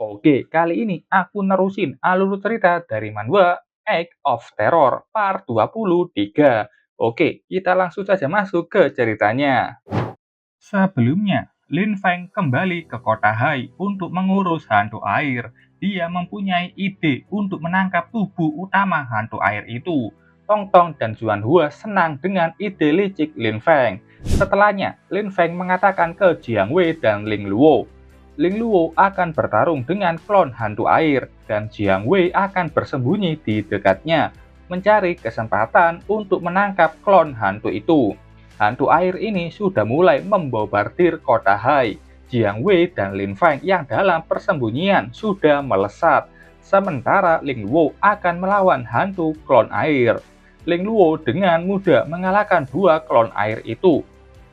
Oke, kali ini aku nerusin alur cerita dari manhwa Egg of Terror part 23. Oke, kita langsung saja masuk ke ceritanya. Sebelumnya, Lin Feng kembali ke kota Hai untuk mengurus hantu air. Dia mempunyai ide untuk menangkap tubuh utama hantu air itu. Tong Tong dan Juan Hua senang dengan ide licik Lin Feng. Setelahnya, Lin Feng mengatakan ke Jiang Wei dan Ling Luo, Ling Luo akan bertarung dengan klon hantu air, dan Jiang Wei akan bersembunyi di dekatnya, mencari kesempatan untuk menangkap klon hantu itu. Hantu air ini sudah mulai membombardir kota Hai. Jiang Wei dan Lin Feng yang dalam persembunyian sudah melesat, sementara Ling Luo akan melawan hantu klon air. Ling Luo dengan mudah mengalahkan dua klon air itu.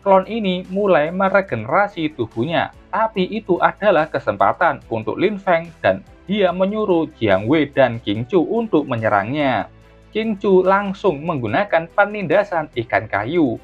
Klon ini mulai meregenerasi tubuhnya, tapi itu adalah kesempatan untuk Lin Feng dan dia menyuruh Jiang Wei dan King Chu untuk menyerangnya. King Chu langsung menggunakan penindasan ikan kayu.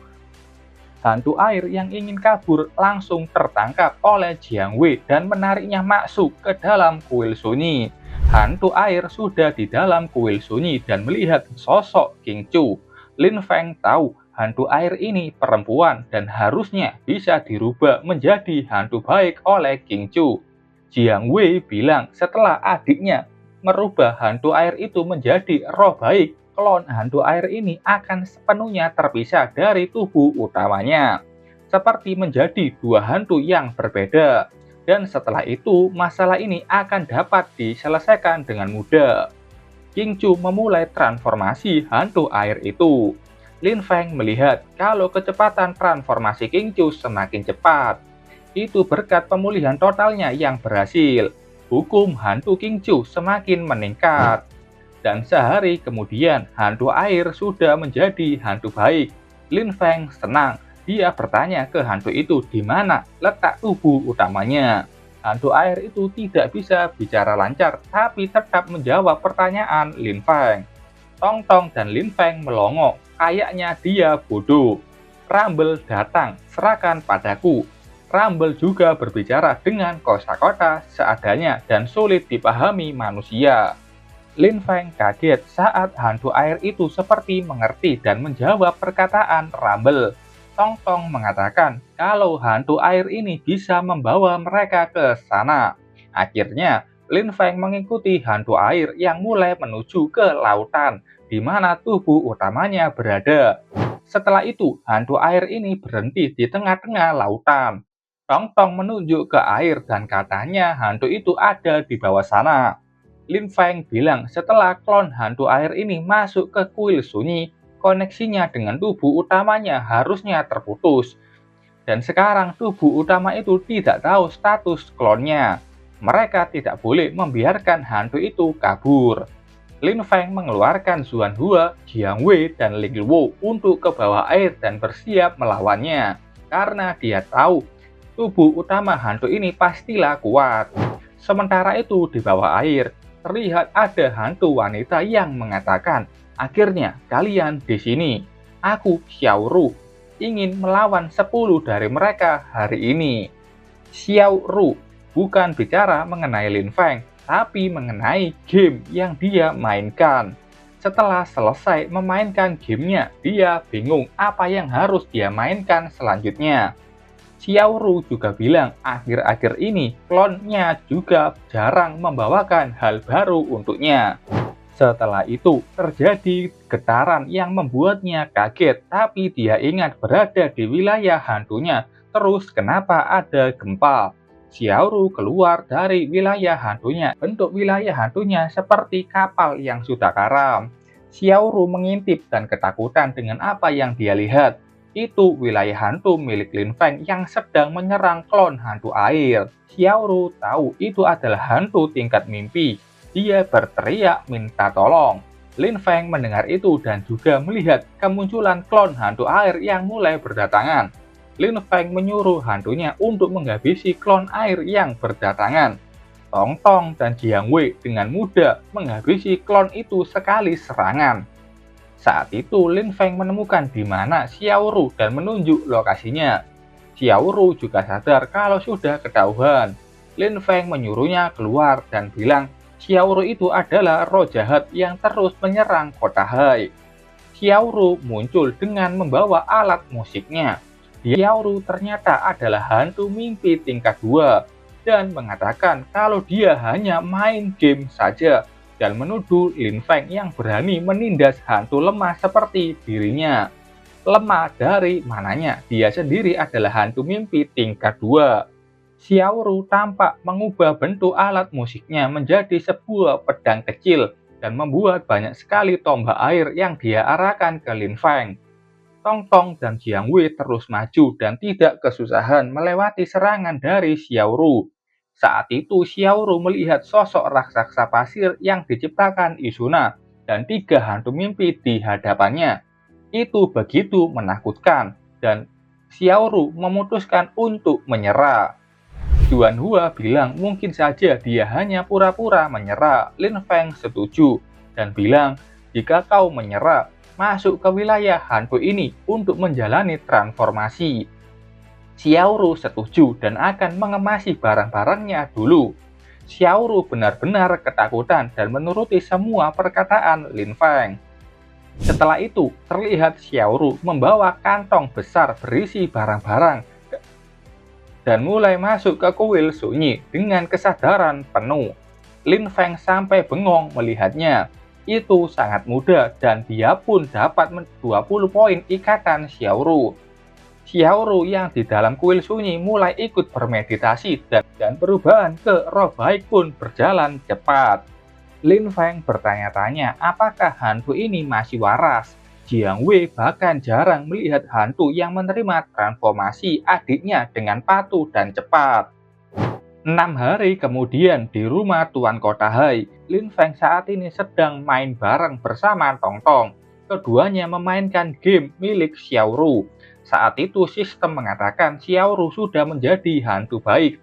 Hantu air yang ingin kabur langsung tertangkap oleh Jiang Wei dan menariknya masuk ke dalam kuil sunyi. Hantu air sudah di dalam kuil sunyi dan melihat sosok King Chu. Lin Feng tahu hantu air ini perempuan dan harusnya bisa dirubah menjadi hantu baik oleh King Chu. Jiang Wei bilang setelah adiknya merubah hantu air itu menjadi roh baik, klon hantu air ini akan sepenuhnya terpisah dari tubuh utamanya, seperti menjadi dua hantu yang berbeda. Dan setelah itu, masalah ini akan dapat diselesaikan dengan mudah. King Chu memulai transformasi hantu air itu. Lin Feng melihat kalau kecepatan transformasi King Chu semakin cepat. Itu berkat pemulihan totalnya yang berhasil. Hukum hantu King Chu semakin meningkat. Dan sehari kemudian, hantu air sudah menjadi hantu baik. Lin Feng senang. Dia bertanya ke hantu itu di mana letak tubuh utamanya. Hantu air itu tidak bisa bicara lancar, tapi tetap menjawab pertanyaan Lin Feng. Tong Tong dan Lin Feng melongo, kayaknya dia bodoh. Rumble datang, serahkan padaku. Rumble juga berbicara dengan kosakata seadanya dan sulit dipahami manusia. Lin Feng kaget saat hantu air itu seperti mengerti dan menjawab perkataan Rumble. Tong Tong mengatakan kalau hantu air ini bisa membawa mereka ke sana. Akhirnya, Lin Feng mengikuti hantu air yang mulai menuju ke lautan, di mana tubuh utamanya berada. Setelah itu, hantu air ini berhenti di tengah-tengah lautan. Tong Tong menunjuk ke air dan katanya hantu itu ada di bawah sana. Lin Feng bilang setelah klon hantu air ini masuk ke kuil sunyi, koneksinya dengan tubuh utamanya harusnya terputus. Dan sekarang tubuh utama itu tidak tahu status klonnya. Mereka tidak boleh membiarkan hantu itu kabur. Lin Feng mengeluarkan Zuan Hua, Jiang Wei, dan Ling Luo untuk ke bawah air dan bersiap melawannya. Karena dia tahu tubuh utama hantu ini pastilah kuat. Sementara itu di bawah air, terlihat ada hantu wanita yang mengatakan, akhirnya kalian di sini. Aku Xiao Ru ingin melawan 10 dari mereka hari ini. Xiao Ru bukan bicara mengenai Lin Feng, tapi mengenai game yang dia mainkan. Setelah selesai memainkan gamenya, dia bingung apa yang harus dia mainkan selanjutnya. Xiao Ru juga bilang akhir-akhir ini klonnya juga jarang membawakan hal baru untuknya. Setelah itu terjadi getaran yang membuatnya kaget, tapi dia ingat berada di wilayah hantunya. Terus kenapa ada gempa? Xiao Ru keluar dari wilayah hantunya. Bentuk wilayah hantunya seperti kapal yang sudah karam. Xiao Ru mengintip dan ketakutan dengan apa yang dia lihat. Itu wilayah hantu milik Lin Feng yang sedang menyerang klon hantu air. Xiao Ru tahu itu adalah hantu tingkat mimpi. Dia berteriak minta tolong. Lin Feng mendengar itu dan juga melihat kemunculan klon hantu air yang mulai berdatangan. Lin Feng menyuruh hantunya untuk menghabisi klon air yang berdatangan. Tong Tong dan Jiang Wei dengan mudah menghabisi klon itu sekali serangan. Saat itu Lin Feng menemukan di mana Xiao Ru dan menunjuk lokasinya. Xiao Ru juga sadar kalau sudah ketahuan. Lin Feng menyuruhnya keluar dan bilang Xiaoru itu adalah roh jahat yang terus menyerang kota Hai. Xiaoru muncul dengan membawa alat musiknya. Xiaoru ternyata adalah hantu mimpi tingkat 2 dan mengatakan kalau dia hanya main game saja dan menuduh Lin Feng yang berani menindas hantu lemah seperti dirinya. Lemah dari mananya? Dia sendiri adalah hantu mimpi tingkat 2. Xiaoru tampak mengubah bentuk alat musiknya menjadi sebuah pedang kecil dan membuat banyak sekali tombak air yang dia arahkan ke Lin Feng. Tong Tong dan Jiang Wei terus maju dan tidak kesusahan melewati serangan dari Xiaoru. Saat itu Xiaoru melihat sosok raksasa pasir yang diciptakan Isuna dan 3 hantu mimpi di hadapannya. Itu begitu menakutkan dan Xiaoru memutuskan untuk menyerah. Duan Hua bilang mungkin saja dia hanya pura-pura menyerah. Lin Feng setuju dan bilang, jika kau menyerah, masuk ke wilayah hantu ini untuk menjalani transformasi. Xiaoru setuju dan akan mengemasi barang-barangnya dulu. Xiaoru benar-benar ketakutan dan menuruti semua perkataan Lin Feng. Setelah itu, terlihat Xiaoru membawa kantong besar berisi barang-barang dan mulai masuk ke kuil sunyi dengan kesadaran penuh. Lin Feng sampai bengong melihatnya. Itu sangat mudah dan dia pun dapat 20 poin ikatan Xiaoru. Xiaoru yang di dalam kuil sunyi mulai ikut bermeditasi dan perubahan ke roh baik pun berjalan cepat. Lin Feng bertanya-tanya apakah hantu ini masih waras. Jiang Wei bahkan jarang melihat hantu yang menerima transformasi adiknya dengan patuh dan cepat. 6 hari kemudian di rumah Tuan Kota Hai, Lin Feng saat ini sedang main bareng bersama Tong Tong. Keduanya memainkan game milik Xiaoru. Saat itu sistem mengatakan Xiaoru sudah menjadi hantu baik.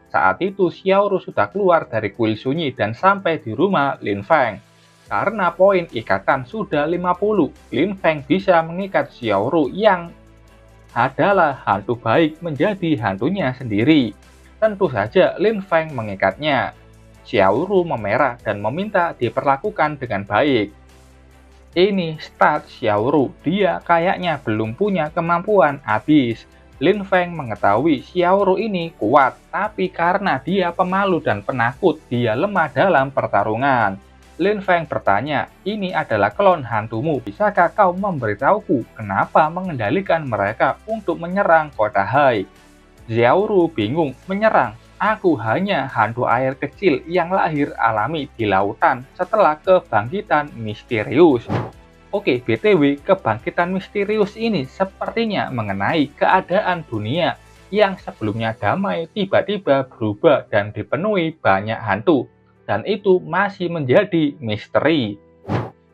Saat itu Xiaoru sudah keluar dari kuil sunyi dan sampai di rumah Lin Feng. Karena poin ikatan sudah 50, Lin Feng bisa mengikat Xiaoru yang adalah hantu baik menjadi hantunya sendiri. Tentu saja Lin Feng mengikatnya. Xiaoru memerah dan meminta diperlakukan dengan baik. Ini stat Xiaoru, dia kayaknya belum punya kemampuan habis. Lin Feng mengetahui Xiaoru ini kuat, tapi karena dia pemalu dan penakut, dia lemah dalam pertarungan. Lin Feng bertanya, ini adalah klon hantumu, bisakah kau memberitahuku kenapa mengendalikan mereka untuk menyerang kota Hai? Xiaoru bingung, menyerang? Aku hanya hantu air kecil yang lahir alami di lautan setelah kebangkitan misterius. Oke, BTW, kebangkitan misterius ini sepertinya mengenai keadaan dunia yang sebelumnya damai tiba-tiba berubah dan dipenuhi banyak hantu. Dan itu masih menjadi misteri.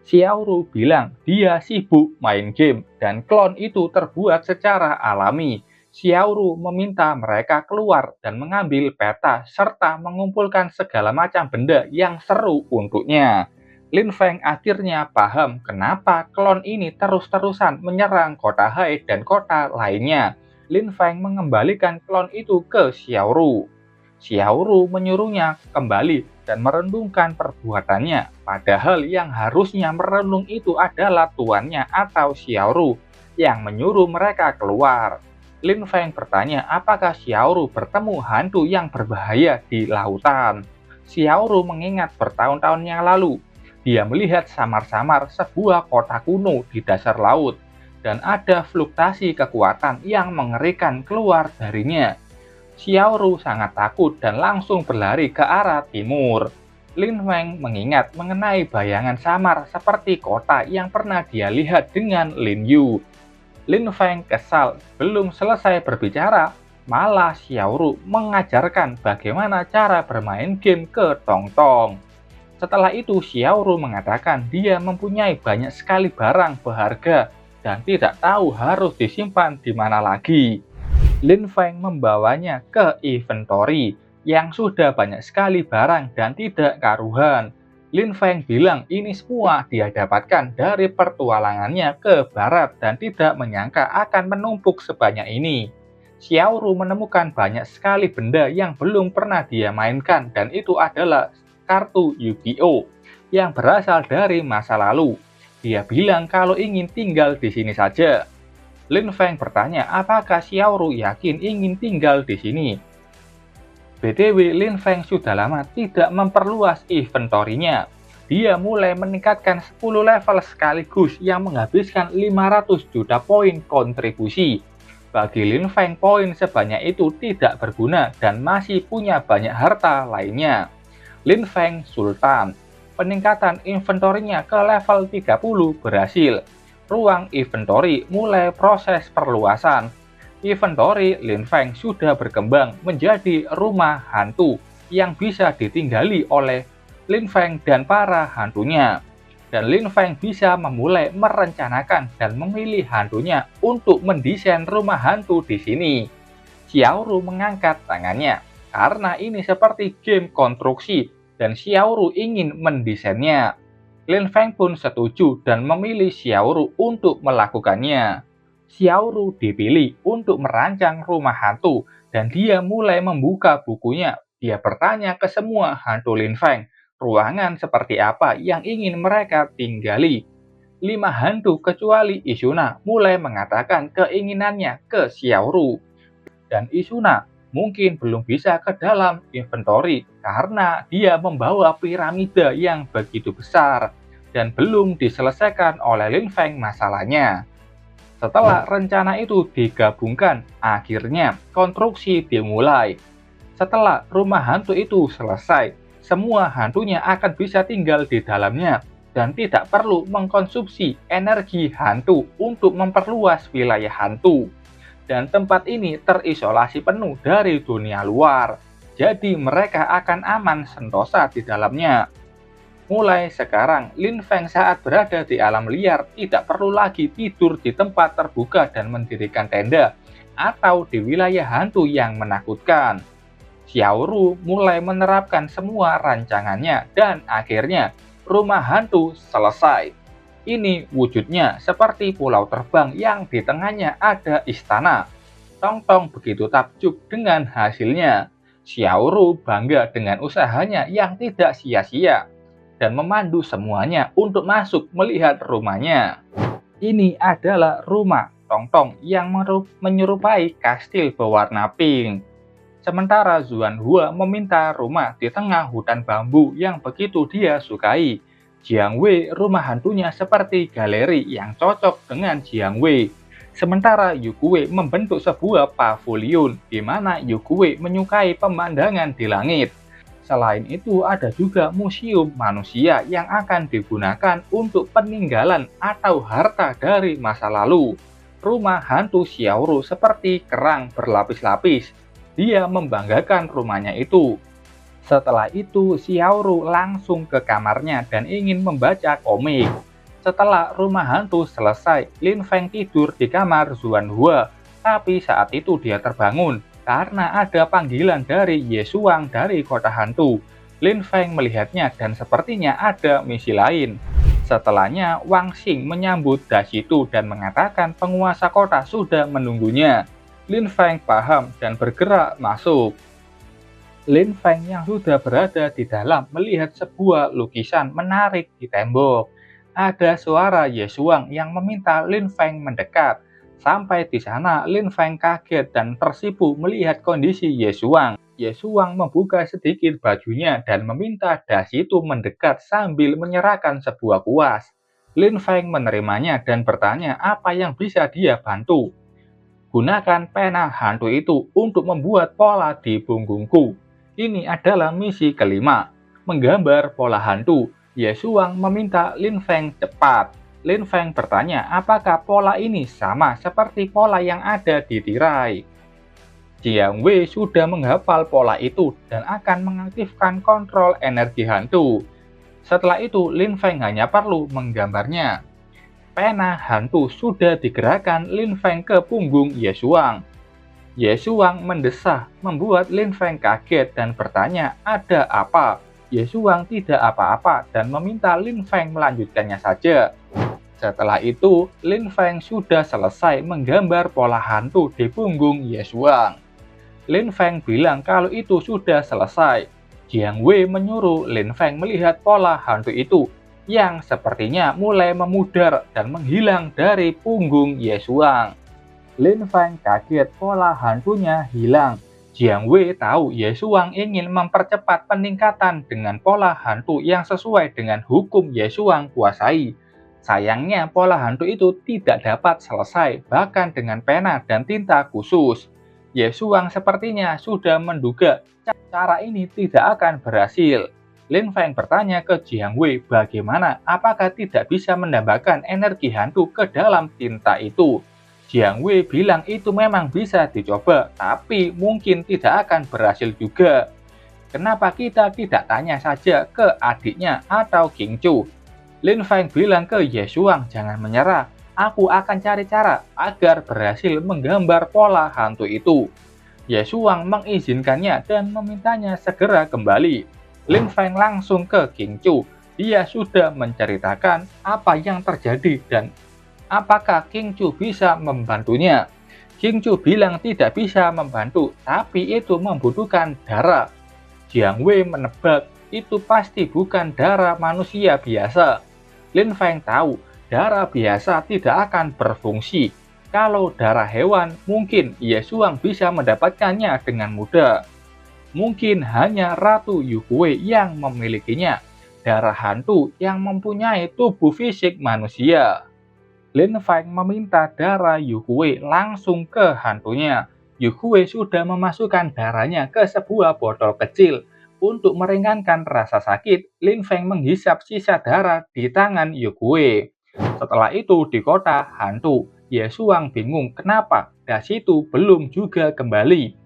Xiaoru bilang dia sibuk main game dan klon itu terbuat secara alami. Xiaoru meminta mereka keluar dan mengambil peta serta mengumpulkan segala macam benda yang seru untuknya. Lin Feng akhirnya paham kenapa klon ini terus-terusan menyerang kota Hai dan kota lainnya. Lin Feng mengembalikan klon itu ke Xiaoru. Xiaoru menyuruhnya kembali dan merenungkan perbuatannya, padahal yang harusnya merenung itu adalah tuannya atau Xiaoru yang menyuruh mereka keluar. Lin Feng bertanya apakah Xiaoru bertemu hantu yang berbahaya di lautan. Xiaoru mengingat bertahun-tahun yang lalu, dia melihat samar-samar sebuah kota kuno di dasar laut, dan ada fluktuasi kekuatan yang mengerikan keluar darinya. Xiaoru sangat takut dan langsung berlari ke arah timur. Lin Feng mengingat mengenai bayangan samar seperti kota yang pernah dia lihat dengan Lin Yu. Lin Feng kesal, belum selesai berbicara, malah Xiaoru mengajarkan bagaimana cara bermain game ke Tong Tong. Setelah itu Xiaoru mengatakan dia mempunyai banyak sekali barang berharga dan tidak tahu harus disimpan di mana lagi. Lin Feng membawanya ke inventory yang sudah banyak sekali barang dan tidak karuan. Lin Feng bilang ini semua dia dapatkan dari pertualangannya ke barat dan tidak menyangka akan menumpuk sebanyak ini. Xiaoru menemukan banyak sekali benda yang belum pernah dia mainkan, dan itu adalah kartu Yu-Gi-Oh! Yang berasal dari masa lalu. Dia bilang kalau ingin tinggal di sini saja. Lin Feng bertanya apakah Xiaoru yakin ingin tinggal di sini. BTW, Lin Feng sudah lama tidak memperluas inventorinya. Dia mulai meningkatkan 10 level sekaligus yang menghabiskan 500 juta poin kontribusi. Bagi Lin Feng, poin sebanyak itu tidak berguna dan masih punya banyak harta lainnya. Lin Feng Sultan. Peningkatan inventorinya ke level 30 berhasil. Ruang inventory mulai proses perluasan. Inventory Lin Feng sudah berkembang menjadi rumah hantu yang bisa ditinggali oleh Lin Feng dan para hantunya. Dan Lin Feng bisa memulai merencanakan dan memilih hantunya untuk mendesain rumah hantu di sini. Xiaoru mengangkat tangannya, karena ini seperti game konstruksi dan Xiaoru ingin mendesainnya. Lin Feng pun setuju dan memilih Xiaoru untuk melakukannya. Xiaoru dipilih untuk merancang rumah hantu dan dia mulai membuka bukunya. Dia bertanya ke semua hantu Lin Feng, ruangan seperti apa yang ingin mereka tinggali. 5 hantu kecuali Izuna mulai mengatakan keinginannya ke Xiaoru. Dan Izuna mungkin belum bisa ke dalam inventory karena dia membawa piramida yang begitu besar dan belum diselesaikan oleh Lin Feng masalahnya. Setelah rencana itu digabungkan, akhirnya konstruksi dimulai. Setelah rumah hantu itu selesai, semua hantunya akan bisa tinggal di dalamnya dan tidak perlu mengkonsumsi energi hantu untuk memperluas wilayah hantu. Dan tempat ini terisolasi penuh dari dunia luar, jadi mereka akan aman sentosa di dalamnya. Mulai sekarang, Lin Feng saat berada di alam liar tidak perlu lagi tidur di tempat terbuka dan mendirikan tenda atau di wilayah hantu yang menakutkan. Xiaoru mulai menerapkan semua rancangannya dan akhirnya rumah hantu selesai. Ini wujudnya seperti pulau terbang yang di tengahnya ada istana. Tong Tong begitu takjub dengan hasilnya. Xiaoru bangga dengan usahanya yang tidak sia-sia dan memandu semuanya untuk masuk melihat rumahnya. Ini adalah rumah Tong Tong yang menyerupai kastil berwarna pink. Sementara Zuan Hua meminta rumah di tengah hutan bambu yang begitu dia sukai. Jiang Wei rumah hantunya seperti galeri yang cocok dengan Jiang Wei. Sementara Yu Kuwei membentuk sebuah pavilion di mana Yu Kuwei menyukai pemandangan di langit. Selain itu, ada juga museum manusia yang akan digunakan untuk peninggalan atau harta dari masa lalu. Rumah hantu Xiaoru seperti kerang berlapis-lapis. Dia membanggakan rumahnya itu. Setelah itu, Xiaoru langsung ke kamarnya dan ingin membaca komik. Setelah rumah hantu selesai, Lin Feng tidur di kamar Zuan Hua. Tapi saat itu dia terbangun karena ada panggilan dari Ye Xuang dari kota hantu. Lin Feng melihatnya dan sepertinya ada misi lain. Setelahnya, Wang Xing menyambut Dashitu dan mengatakan penguasa kota sudah menunggunya. Lin Feng paham dan bergerak masuk. Lin Feng yang sudah berada di dalam melihat sebuah lukisan menarik di tembok. Ada suara Ye Xuang yang meminta Lin Feng mendekat. Sampai di sana, Lin Feng kaget dan tersipu melihat kondisi Ye Xuang. Ye Xuang membuka sedikit bajunya dan meminta Dashitu mendekat sambil menyerahkan sebuah kuas. Lin Feng menerimanya dan bertanya apa yang bisa dia bantu. Gunakan pena hantu itu untuk membuat pola di punggungku. Ini adalah misi kelima, menggambar pola hantu. Ye Xuang meminta Lin Feng cepat. Lin Feng bertanya apakah pola ini sama seperti pola yang ada di tirai. Jiang Wei sudah menghafal pola itu dan akan mengaktifkan kontrol energi hantu. Setelah itu, Lin Feng hanya perlu menggambarnya. Pena hantu sudah digerakkan Lin Feng ke punggung Ye Xuang. Ye Xuang mendesah, membuat Lin Feng kaget dan bertanya ada apa. Ye Xuang tidak apa-apa dan meminta Lin Feng melanjutkannya saja. Setelah itu, Lin Feng sudah selesai menggambar pola hantu di punggung Ye Xuang. Lin Feng bilang kalau itu sudah selesai. Jiang Wei menyuruh Lin Feng melihat pola hantu itu yang sepertinya mulai memudar dan menghilang dari punggung Ye Xuang. Lin Feng kaget pola hantunya hilang. Jiang Wei tahu Ye Xuang ingin mempercepat peningkatan dengan pola hantu yang sesuai dengan hukum Ye Xuang kuasai. Sayangnya pola hantu itu tidak dapat selesai bahkan dengan pena dan tinta khusus. Ye Xuang sepertinya sudah menduga cara ini tidak akan berhasil. Lin Feng bertanya ke Jiang Wei bagaimana apakah tidak bisa menambahkan energi hantu ke dalam tinta itu. Jiang Wei bilang itu memang bisa dicoba, tapi mungkin tidak akan berhasil juga. Kenapa kita tidak tanya saja ke adiknya atau King Chu? Lin Feng bilang ke Ye Xuang jangan menyerah, aku akan cari cara agar berhasil menggambar pola hantu itu. Ye Xuang mengizinkannya dan memintanya segera kembali. Lin Feng langsung ke King Chu. Dia sudah menceritakan apa yang terjadi dan apakah King Chu bisa membantunya. King Chu bilang tidak bisa membantu, tapi itu membutuhkan darah. Jiang Wei menebak itu pasti bukan darah manusia biasa. Lin Feng tahu darah biasa tidak akan berfungsi. Kalau darah hewan, mungkin Ye Xuang bisa mendapatkannya dengan mudah. Mungkin hanya Ratu Yukue yang memilikinya. Darah hantu yang mempunyai tubuh fisik manusia. Lin Feng meminta darah Yukue langsung ke hantunya. Yukue sudah memasukkan darahnya ke sebuah botol kecil. Untuk meringankan rasa sakit, Lin Feng menghisap sisa darah di tangan Yukue. Setelah itu di kota hantu, Ye Xuang bingung kenapa das itu belum juga kembali.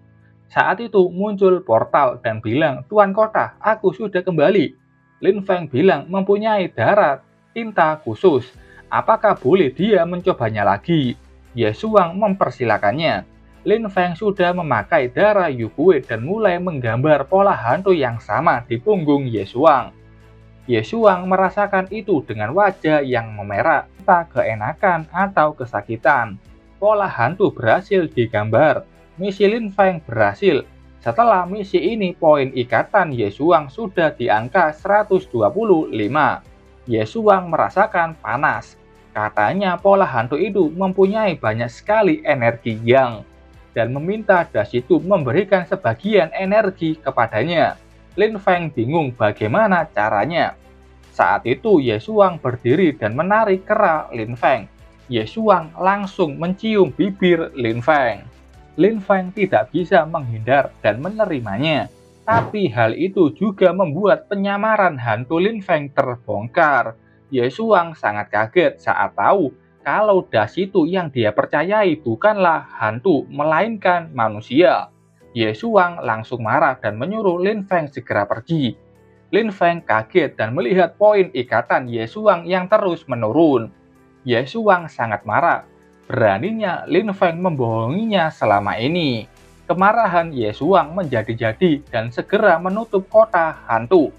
Saat itu muncul portal dan bilang, Tuan Kota, aku sudah kembali. Lin Feng bilang mempunyai darah tinta khusus. Apakah boleh dia mencobanya lagi? Ye Xuang mempersilakannya. Lin Feng sudah memakai darah Yukue dan mulai menggambar pola hantu yang sama di punggung Ye Xuang. Ye Xuang merasakan itu dengan wajah yang memerah, entah keenakan atau kesakitan. Pola hantu berhasil digambar. Misi Lin Feng berhasil. Setelah misi ini, poin ikatan Ye Xuang sudah di angka 125. Ye Xuang merasakan panas. Katanya pola hantu itu mempunyai banyak sekali energi yang dan meminta das itu memberikan sebagian energi kepadanya. Lin Feng bingung bagaimana caranya. Saat itu Ye Xuang berdiri dan menarik kera Lin Feng. Ye Xuang langsung mencium bibir Lin Feng. Lin Feng tidak bisa menghindar dan menerimanya. Tapi hal itu juga membuat penyamaran hantu Lin Feng terbongkar. Ye Xuang sangat kaget saat tahu kalau das itu yang dia percayai bukanlah hantu, melainkan manusia. Ye Xuang langsung marah dan menyuruh Lin Feng segera pergi. Lin Feng kaget dan melihat poin ikatan Ye Xuang yang terus menurun. Ye Xuang sangat marah. Beraninya Lin Feng membohonginya selama ini. Kemarahan Ye Xuang menjadi-jadi dan segera menutup kota hantu.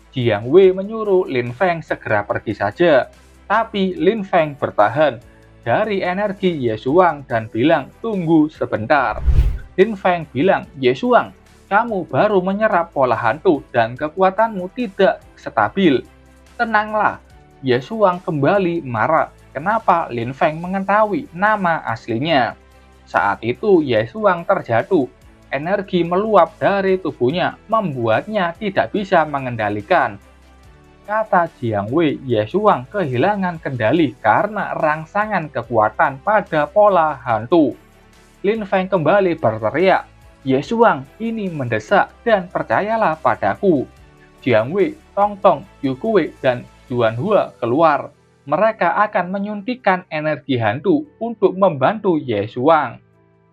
Jiang Wei menyuruh Lin Feng segera pergi saja. Tapi Lin Feng bertahan dari energi Ye Xuang dan bilang tunggu sebentar. Lin Feng bilang, Ye Xuang, kamu baru menyerap pola hantu dan kekuatanmu tidak stabil. Tenanglah. Ye Xuang kembali marah. Kenapa Lin Feng mengetahui nama aslinya? Saat itu Ye Xuang terjatuh. Energi meluap dari tubuhnya, membuatnya tidak bisa mengendalikan. Kata Jiang Wei, Ye Xuang kehilangan kendali karena rangsangan kekuatan pada pola hantu. Lin Feng kembali berteriak, Ye Xuang, ini mendesak dan percayalah padaku. Jiang Wei, Tong Tong, Yukue, dan Yuan Hua keluar. Mereka akan menyuntikkan energi hantu untuk membantu Ye Xuang.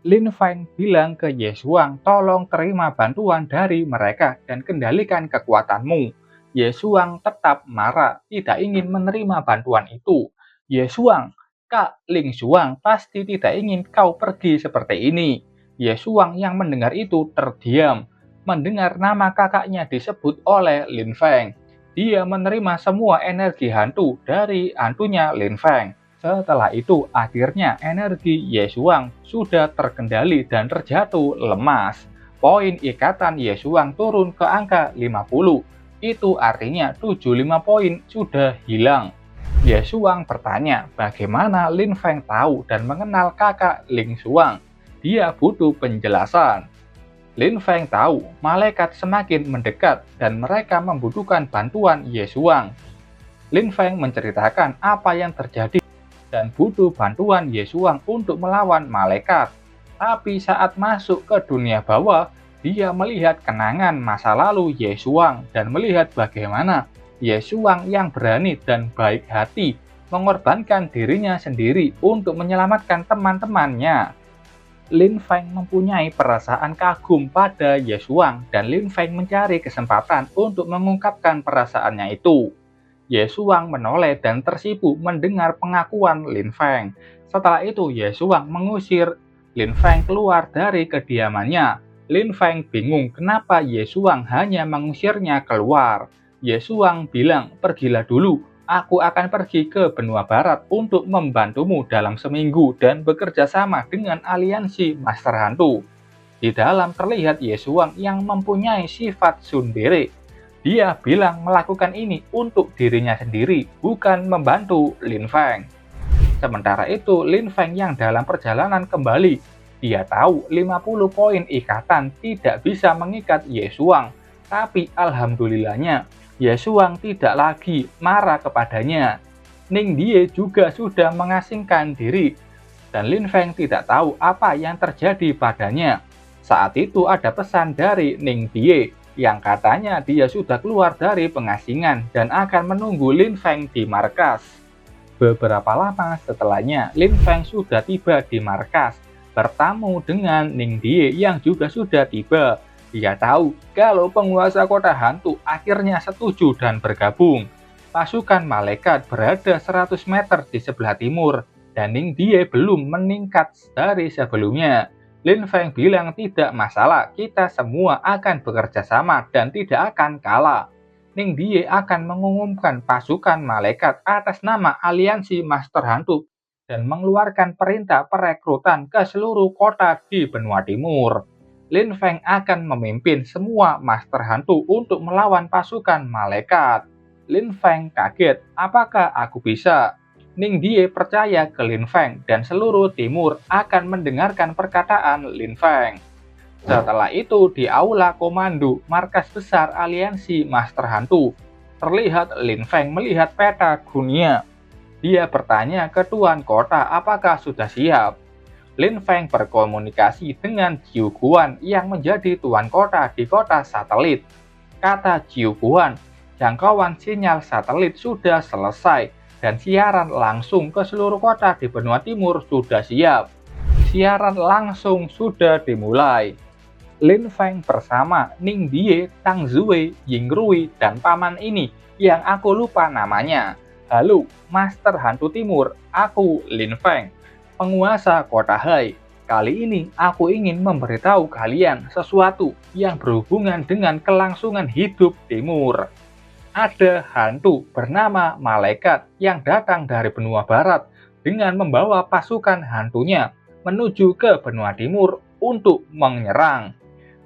Lin Feng bilang ke Ye Xuang, tolong terima bantuan dari mereka dan kendalikan kekuatanmu. Ye Xuang tetap marah, tidak ingin menerima bantuan itu. Ye Xuang, Kak Ling Xuang pasti tidak ingin kau pergi seperti ini. Ye Xuang yang mendengar itu terdiam, mendengar nama kakaknya disebut oleh Lin Feng. Dia menerima semua energi hantu dari hantunya Lin Feng. Setelah itu, akhirnya energi Ye Xuang sudah terkendali dan terjatuh lemas. Poin ikatan Ye Xuang turun ke angka 50. Itu artinya 75 poin sudah hilang. Ye Xuang bertanya bagaimana Lin Feng tahu dan mengenal kakak Ling Xuang. Dia butuh penjelasan. Lin Feng tahu malaikat semakin mendekat dan mereka membutuhkan bantuan Ye Xuang. Lin Feng menceritakan apa yang terjadi dan butuh bantuan Ye Xuang untuk melawan malaikat. Tapi saat masuk ke dunia bawah, dia melihat kenangan masa lalu Ye Xuang dan melihat bagaimana Ye Xuang yang berani dan baik hati mengorbankan dirinya sendiri untuk menyelamatkan teman-temannya. Lin Feng mempunyai perasaan kagum pada Ye Xuang dan Lin Feng mencari kesempatan untuk mengungkapkan perasaannya itu. Ye Xuang menoleh dan tersipu mendengar pengakuan Lin Feng. Setelah itu Ye Xuang mengusir Lin Feng keluar dari kediamannya. Lin Feng bingung kenapa Ye Xuang hanya mengusirnya keluar. Ye Xuang bilang, "Pergilah dulu. Aku akan pergi ke benua barat untuk membantumu dalam seminggu dan bekerja sama dengan aliansi Master Hantu." Di dalam terlihat Ye Xuang yang mempunyai sifat tsundere. Dia bilang melakukan ini untuk dirinya sendiri, bukan membantu Lin Feng. Sementara itu, Lin Feng yang dalam perjalanan kembali. Dia tahu 50 poin ikatan tidak bisa mengikat Ye Xuang. Tapi alhamdulillahnya, Ye Xuang tidak lagi marah kepadanya. Ning Die juga sudah mengasingkan diri, dan Lin Feng tidak tahu apa yang terjadi padanya. Saat itu ada pesan dari Ning Die, yang katanya dia sudah keluar dari pengasingan dan akan menunggu Lin Feng di markas. Beberapa lama setelahnya, Lin Feng sudah tiba di markas, bertamu dengan Ning Die yang juga sudah tiba. Dia tahu kalau penguasa kota hantu akhirnya setuju dan bergabung. Pasukan malaikat berada 100 meter di sebelah timur, dan Ning Die belum meningkat dari sebelumnya. Lin Feng bilang tidak masalah, kita semua akan bekerja sama dan tidak akan kalah. Ning Die akan mengumumkan pasukan malaikat atas nama aliansi Master Hantu dan mengeluarkan perintah perekrutan ke seluruh kota di benua timur. Lin Feng akan memimpin semua Master Hantu untuk melawan pasukan malaikat. Lin Feng kaget, apakah aku bisa? Ning Die percaya ke Lin Feng dan seluruh timur akan mendengarkan perkataan Lin Feng. Setelah itu di aula komando markas besar aliansi Master Hantu, terlihat Lin Feng melihat peta dunia. Dia bertanya ke Tuan Kota apakah sudah siap. Lin Feng berkomunikasi dengan Jiu Guan yang menjadi Tuan Kota di kota satelit. Kata Jiu Guan, jangkauan sinyal satelit sudah selesai dan siaran langsung ke seluruh kota di benua timur sudah siap. Siaran langsung sudah dimulai. Lin Feng bersama Ning Die, Tang Zui, Ying Rui, dan paman ini yang aku lupa namanya. Halo, Master Hantu Timur, aku Lin Feng, penguasa kota Hai. Kali ini aku ingin memberitahu kalian sesuatu yang berhubungan dengan kelangsungan hidup timur. Ada hantu bernama Malaikat yang datang dari benua barat dengan membawa pasukan hantunya menuju ke benua timur untuk menyerang.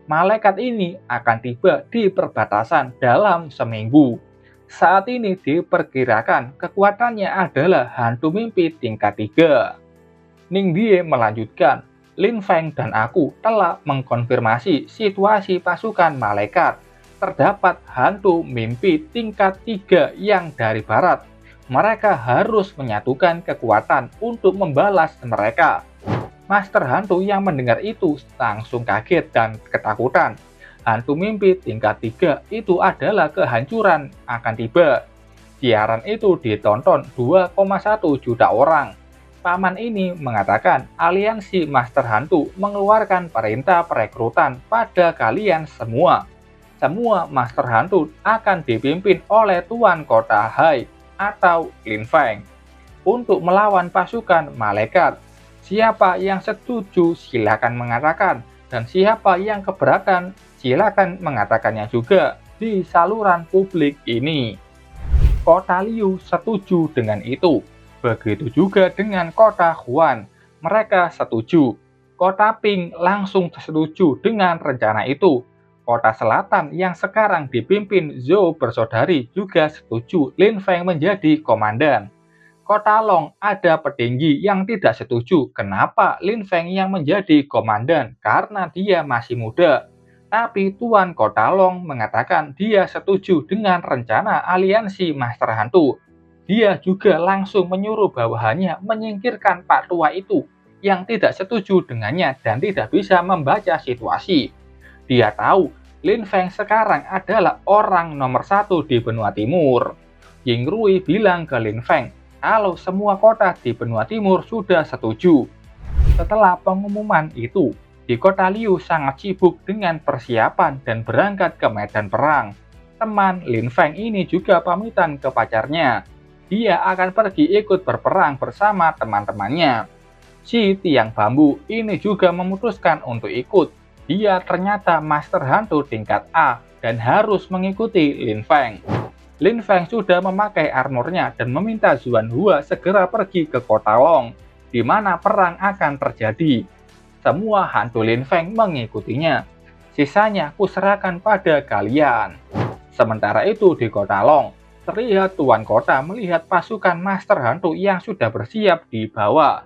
Malaikat ini akan tiba di perbatasan dalam seminggu. Saat ini diperkirakan kekuatannya adalah hantu mimpi tingkat 3. Ning Die melanjutkan, Lin Feng dan aku telah mengkonfirmasi situasi pasukan malaikat. Terdapat hantu mimpi tingkat 3 yang dari barat. Mereka harus menyatukan kekuatan untuk membalas mereka. Master Hantu yang mendengar itu langsung kaget dan ketakutan. Hantu mimpi tingkat 3 itu adalah kehancuran akan tiba. Siaran itu ditonton 2,1 juta orang. Paman ini mengatakan aliansi Master Hantu mengeluarkan perintah perekrutan pada kalian semua. Semua Master Hantu akan dipimpin oleh Tuan Kota Hai atau Lin Feng untuk melawan pasukan malaikat. Siapa yang setuju silakan mengatakan, dan siapa yang keberatan silakan mengatakannya juga. di saluran publik ini. Kota Liu setuju dengan itu. Begitu juga dengan Kota Huan. Mereka setuju. Kota Ping langsung setuju dengan rencana itu. Kota Selatan yang sekarang dipimpin Zhou bersaudari juga setuju Lin Feng menjadi komandan. Kota Long ada petinggi yang tidak setuju kenapa Lin Feng yang menjadi komandan karena dia masih muda. Tapi Tuan Kota Long mengatakan dia setuju dengan rencana aliansi Master Hantu. Dia juga langsung menyuruh bawahannya menyingkirkan Pak Tua itu yang tidak setuju dengannya dan tidak bisa membaca situasi. Dia tahu Lin Feng sekarang adalah orang nomor 1 di benua timur. Ying Rui bilang ke Lin Feng kalau semua kota di benua timur sudah setuju. Setelah pengumuman itu, di kota Liu sangat sibuk dengan persiapan dan berangkat ke medan perang. Teman Lin Feng ini juga pamitan ke pacarnya. Dia akan pergi ikut berperang bersama teman-temannya. Si Tiang Bambu ini juga memutuskan untuk ikut. Dia ternyata Master Hantu tingkat A dan harus mengikuti Lin Feng. Lin Feng sudah memakai armornya dan meminta Zuan Hua segera pergi ke kota Long, di mana perang akan terjadi. Semua hantu Lin Feng mengikutinya. Sisanya kuserahkan pada kalian. Sementara itu di kota Long, terlihat Tuan Kota melihat pasukan Master Hantu yang sudah bersiap di bawah.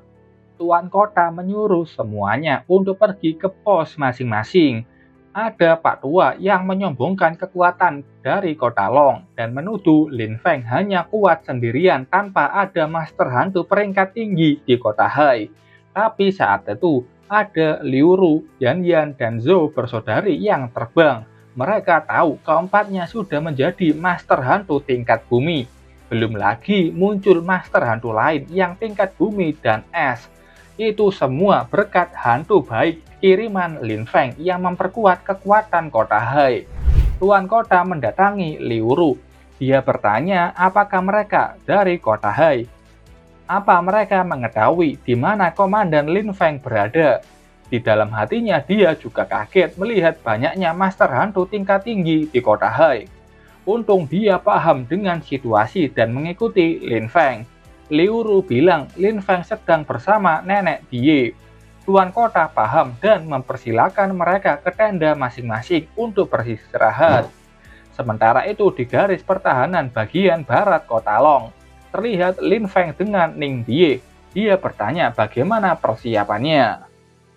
Tuan Kota menyuruh semuanya untuk pergi ke pos masing-masing. Ada Pak Tua yang menyombongkan kekuatan dari kota Long dan menuduh Lin Feng hanya kuat sendirian tanpa ada Master Hantu peringkat tinggi di kota Hai. Tapi saat itu ada Liu Ru, Yan Yan, dan Zhou bersaudari yang terbang. Mereka tahu keempatnya sudah menjadi Master Hantu tingkat bumi. Belum lagi muncul Master Hantu lain yang tingkat bumi dan es. Itu semua berkat hantu baik kiriman Lin Feng yang memperkuat kekuatan kota Hai. Tuan Kota mendatangi Liu Ru. Dia bertanya apakah mereka dari kota Hai. Apa mereka mengetahui di mana komandan Lin Feng berada? Di dalam hatinya dia juga kaget melihat banyaknya Master Hantu tingkat tinggi di kota Hai. Untung dia paham dengan situasi dan mengikuti Lin Feng. Liu Ru bilang Lin Feng sedang bersama nenek Die. Tuan Kota paham dan mempersilahkan mereka ke tenda masing-masing untuk beristirahat. Sementara itu di garis pertahanan bagian barat kota Long, terlihat Lin Feng dengan Ning Die. Dia bertanya bagaimana persiapannya.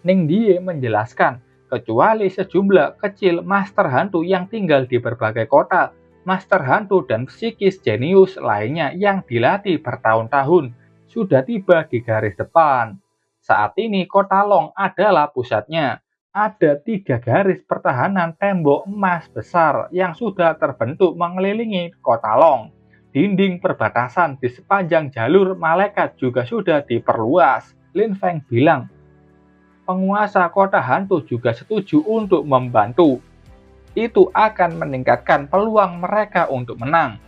Ning Die menjelaskan, kecuali sejumlah kecil Master Hantu yang tinggal di berbagai kota, Master Hantu dan psikis jenius lainnya yang dilatih bertahun-tahun sudah tiba di garis depan. Saat ini kota Long adalah pusatnya. Ada 3 garis pertahanan tembok emas besar yang sudah terbentuk mengelilingi kota Long. Dinding perbatasan di sepanjang jalur malaikat juga sudah diperluas. Lin Feng bilang, penguasa kota hantu juga setuju untuk membantu. Itu akan meningkatkan peluang mereka untuk menang.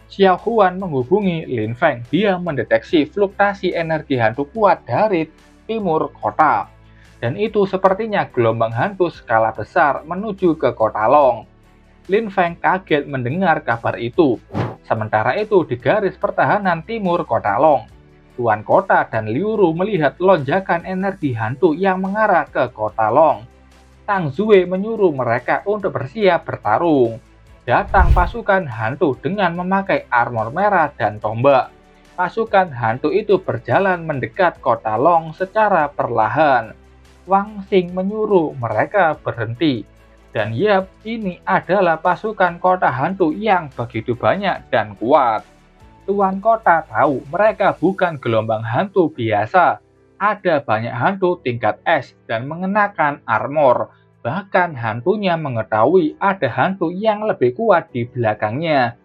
Xiao Huan menghubungi Lin Feng. Dia mendeteksi fluktuasi energi hantu kuat dari timur kota. Dan itu sepertinya gelombang hantu skala besar menuju ke kota Long. Lin Feng kaget mendengar kabar itu. Sementara itu di garis pertahanan timur kota Long, Tuan Kota dan Liu Ru melihat lonjakan energi hantu yang mengarah ke kota Long. Tang Zue menyuruh mereka untuk bersiap bertarung. Datang pasukan hantu dengan memakai armor merah dan tombak. Pasukan hantu itu berjalan mendekat kota Long secara perlahan. Wang Xing menyuruh mereka berhenti. Dan yap, ini adalah pasukan kota hantu yang begitu banyak dan kuat. Tuan Kota tahu mereka bukan gelombang hantu biasa. Ada banyak hantu tingkat es dan mengenakan armor. Bahkan hantunya mengetahui ada hantu yang lebih kuat di belakangnya.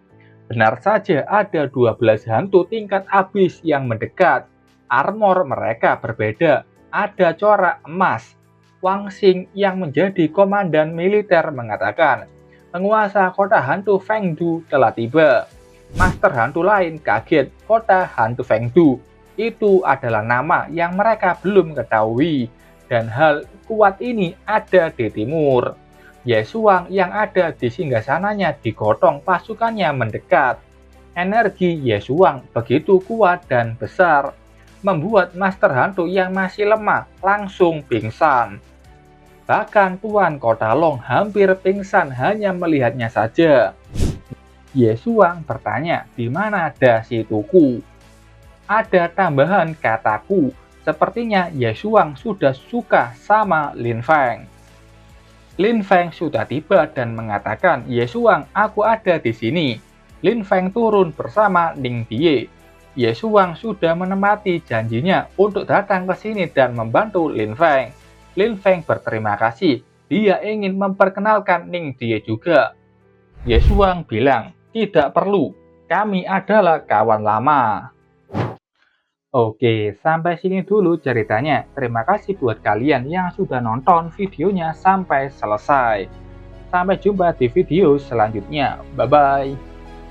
Benar saja ada 12 hantu tingkat abis yang mendekat. Armor mereka berbeda. Ada corak emas. Wang Xing yang menjadi komandan militer mengatakan, penguasa kota hantu Fengdu telah tiba. Master hantu lain kaget, kota hantu Fengdu. Itu adalah nama yang mereka belum ketahui. Dan hal kuat ini ada di timur. Yesuang yang ada di singgasananya digotong pasukannya mendekat. Energi Yesuang begitu kuat dan besar, membuat Master Hantu yang masih lemah langsung pingsan. Bahkan Tuan Kotalong hampir pingsan hanya melihatnya saja. Yesuang bertanya, di mana dasi tuku? Ada tambahan kataku, sepertinya Yesuang sudah suka sama Lin Feng. Lin Feng sudah tiba dan mengatakan, Yesuang, aku ada di sini. Lin Feng turun bersama Ning Die. Yesuang sudah menepati janjinya untuk datang ke sini dan membantu Lin Feng. Lin Feng berterima kasih. Dia ingin memperkenalkan Ning Die juga. Yesuang bilang, tidak perlu. Kami adalah kawan lama. Oke, sampai sini dulu ceritanya. Terima kasih buat kalian yang sudah nonton videonya sampai selesai. Sampai jumpa di video selanjutnya. Bye-bye.